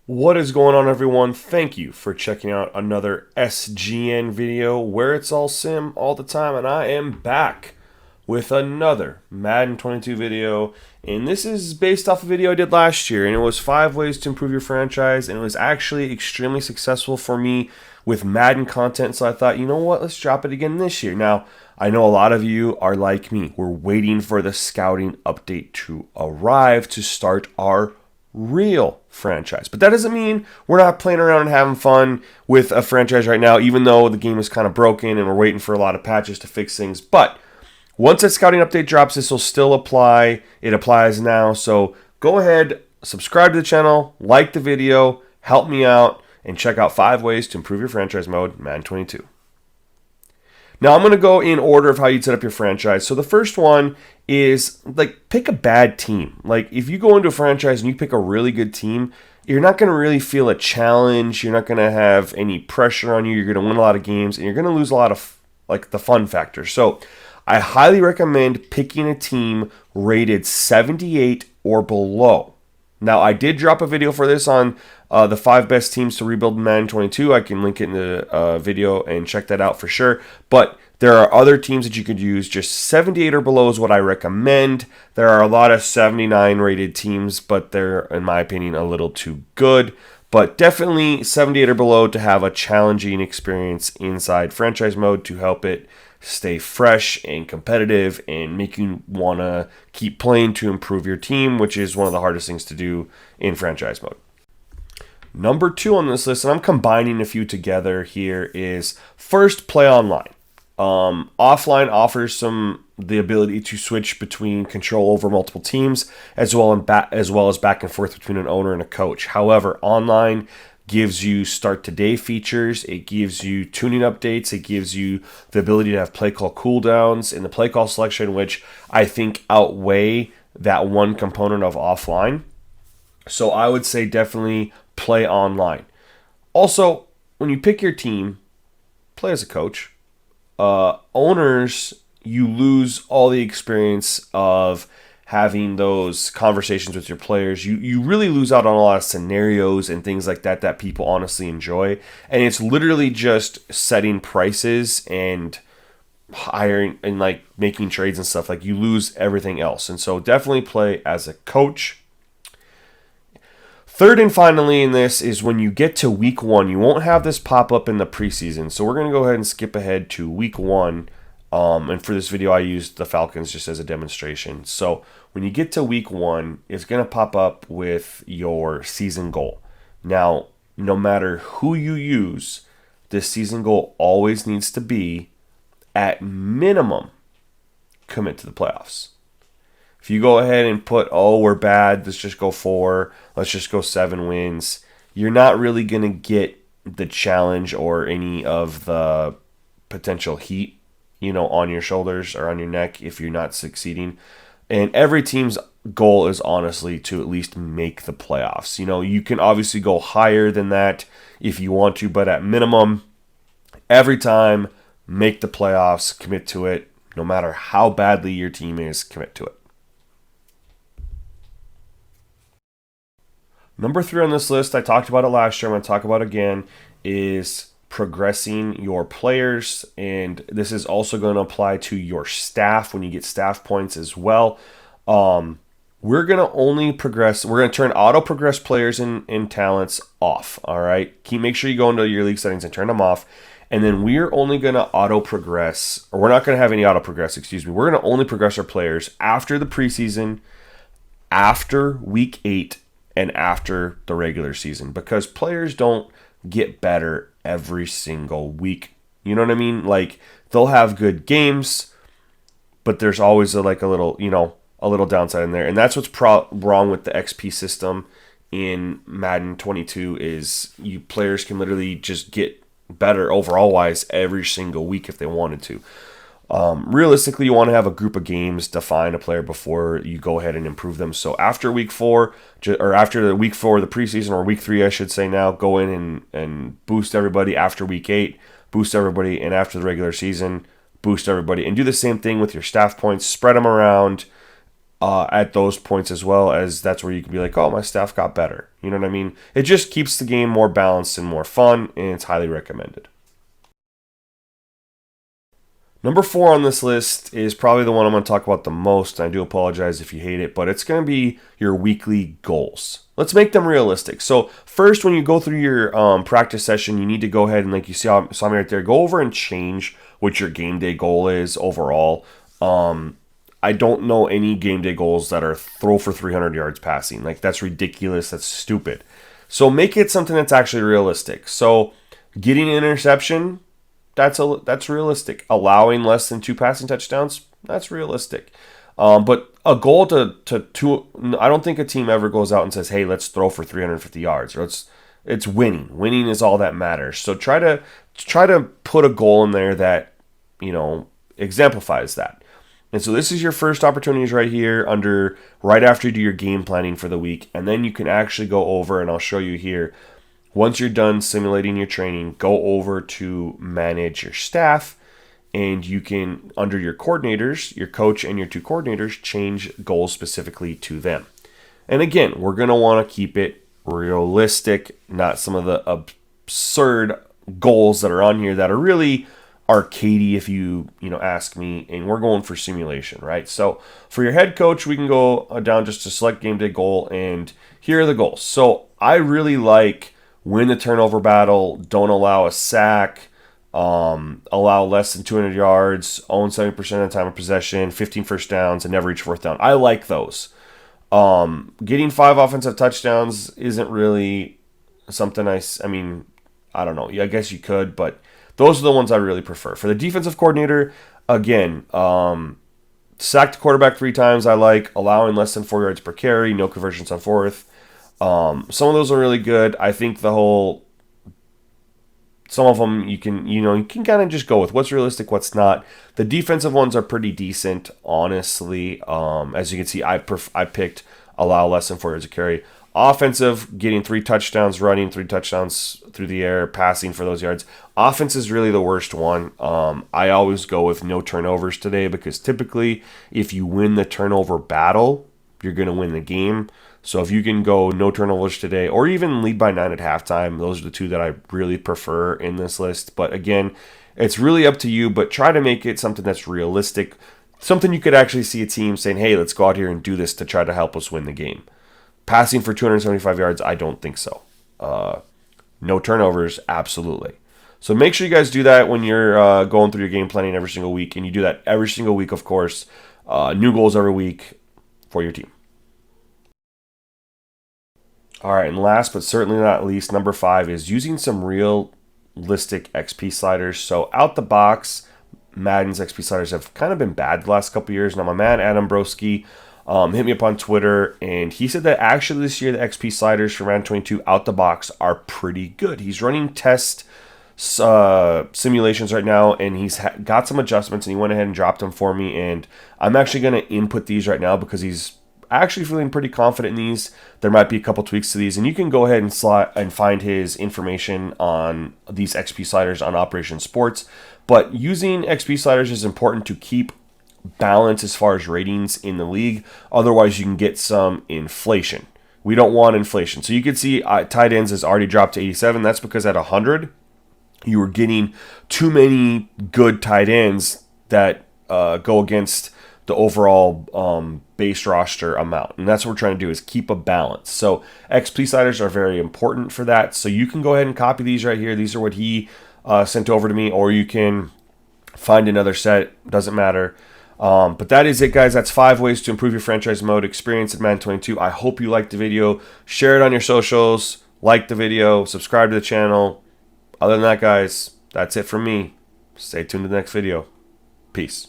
What is going on, everyone? Thank you for checking out another SGN video where it's all sim all the time, and I am back with another Madden 22 video, and this is based off a video I did last year, and it was 5 ways to improve your franchise, and it was actually extremely successful for me with Madden content, so I thought, you know what, let's drop it again this year. Now, I know a lot of you are like me. We're waiting for the scouting update to arrive to start our real franchise. But that doesn't mean we're not playing around and having fun with a franchise right now, even though the game is kind of broken and we're waiting for a lot of patches to fix things. But once that scouting update drops, this will still apply. It applies now. So go ahead, subscribe to the channel, like the video, help me out, and check out 5 ways to improve your franchise mode, Madden 22. Now, I'm going to go in order of how you'd set up your franchise. So the first one is, pick a bad team. If you go into a franchise and you pick a really good team, you're not going to really feel a challenge. You're not going to have any pressure on you. You're going to win a lot of games, and you're going to lose a lot of, the fun factor. So I highly recommend picking a team rated 78 or below. Now, I did drop a video for this on the 5 best teams to rebuild in Madden 22. I can link it in the video and check that out for sure. But there are other teams that you could use. Just 78 or below is what I recommend. There are a lot of 79 rated teams, but they're, in my opinion, a little too good. But definitely 78 or below to have a challenging experience inside franchise mode to help it stay fresh and competitive and make you want to keep playing to improve your team, which is one of the hardest things to do in franchise mode. Number 2 on this list, and I'm combining a few together here, is first, play online. Offline offers the ability to switch between control over multiple teams as well as back and forth between an owner and a coach. However, online gives you start today features, it gives you tuning updates, it gives you the ability to have play call cooldowns and the play call selection, which I think outweigh that one component of offline. So I would say definitely play online. Also, when you pick your team, play as a coach. Owners, you lose all the experience of having those conversations with your players. You really lose out on a lot of scenarios and things like that people honestly enjoy. And it's literally just setting prices and hiring and making trades and stuff. You lose everything else. And so definitely play as a coach. Third and finally in this is when you get to week 1, you won't have this pop up in the preseason. So we're going to go ahead and skip ahead to week 1. And for this video, I used the Falcons just as a demonstration. So when you get to week 1, it's going to pop up with your season goal. Now, no matter who you use, this season goal always needs to be, at minimum, commit to the playoffs. If you go ahead and put, we're bad, let's just go 4, let's just go 7 wins, you're not really going to get the challenge or any of the potential heat on your shoulders or on your neck if you're not succeeding. And every team's goal is honestly to at least make the playoffs. You can obviously go higher than that if you want to, but at minimum, every time, make the playoffs, commit to it. No matter how badly your team is, commit to it. Number 3 on this list, I talked about it last year, I'm going to talk about it again, is progressing your players, and this is also going to apply to your staff when you get staff points as well. We're going to turn auto progress players and talents off. All right, make sure you go into your league settings and turn them off, and then we're only going to auto progress, or we're not going to have any auto progress, we're going to only progress our players after the preseason, after week 8, and after the regular season, because players don't get better every single week. You know what I mean? They'll have good games, but there's always a little downside in there. And that's what's wrong with the XP system in Madden 22 is you players can literally just get better overall wise every single week if they wanted to. Realistically, you want to have a group of games define a player before you go ahead and improve them. So after week 4, or after the week 4 of the preseason, or week 3, I should say now, go in and boost everybody. After week 8, boost everybody. And after the regular season, boost everybody. And do the same thing with your staff points. Spread them around. at those points, as well, as that's where you can be like, oh, my staff got better. You know what I mean? It just keeps the game more balanced and more fun, and it's highly recommended. Number 4 on this list is probably the one I'm going to talk about the most. And I do apologize if you hate it, but it's going to be your weekly goals. Let's make them realistic. So first, when you go through your practice session, you need to go ahead and, like you saw me right there, go over and change what your game day goal is overall. I don't know any game day goals that are throw for 300 yards passing. Like, that's ridiculous. That's stupid. So make it something that's actually realistic. So getting an interception, that's realistic. Allowing less than 2 passing touchdowns, that's realistic. But a goal I don't think a team ever goes out and says, "Hey, let's throw for 350 yards." Or it's winning. Winning is all that matters. So try to put a goal in there that, exemplifies that. And so this is your first opportunities right here right after you do your game planning for the week, and then you can actually go over, and I'll show you here. Once you're done simulating your training, go over to manage your staff, and you can, under your coordinators, your coach and your 2 coordinators, change goals specifically to them. And again, we're going to want to keep it realistic, not some of the absurd goals that are on here that are really arcadey, if you ask me, and we're going for simulation, right? So for your head coach, we can go down just to select game day goal, and here are the goals. So I really like win the turnover battle, don't allow a sack, allow less than 200 yards, own 70% of the time of possession, 15 first downs, and never reach 4th down. I like those. Getting 5 offensive touchdowns isn't really something I don't know. I guess you could, but those are the ones I really prefer. For the defensive coordinator, again, sacked the quarterback 3 times. I like allowing less than 4 yards per carry, no conversions on 4th. Some of those are really good. I think some of them you can kind of just go with what's realistic, what's not. The defensive ones are pretty decent, honestly. As you can see, I picked allow less than 4 yards a carry. Offensive, getting 3 touchdowns, running 3 touchdowns through the air, passing for those yards. Offense is really the worst one. I always go with no turnovers today, because typically if you win the turnover battle, you're going to win the game. So if you can go no turnovers today, or even lead by 9 at halftime, those are the 2 that I really prefer in this list. But again, it's really up to you, but try to make it something that's realistic, something you could actually see a team saying, hey, let's go out here and do this to try to help us win the game. Passing for 275 yards, I don't think so. No turnovers, absolutely. So make sure you guys do that when you're going through your game planning every single week, and you do that every single week, of course. New goals every week for your team. All right, and last but certainly not least, number 5 is using some realistic XP sliders. So out the box, Madden's XP sliders have kind of been bad the last couple years. Now, my man Adam Broski hit me up on Twitter, and he said that actually this year the XP sliders for Madden 22 out the box are pretty good. He's running test simulations right now, and he's got some adjustments, and he went ahead and dropped them for me, and I'm actually going to input these right now because he's actually feeling pretty confident in these. There might be a couple tweaks to these, and you can go ahead and find his information on these XP sliders on Operation Sports. But using XP sliders is important to keep balance as far as ratings in the league. Otherwise, you can get some inflation. We don't want inflation. So you can see tight ends has already dropped to 87. That's because at 100, you were getting too many good tight ends that go against the overall base roster amount. And that's what we're trying to do, is keep a balance. So XP sliders are very important for that. So you can go ahead and copy these right here. These are what he sent over to me, or you can find another set. Doesn't matter. But that is it, guys. That's 5 ways to improve your franchise mode experience at Madden 22. I hope you liked the video. Share it on your socials. Like the video. Subscribe to the channel. Other than that, guys, that's it from me. Stay tuned to the next video. Peace.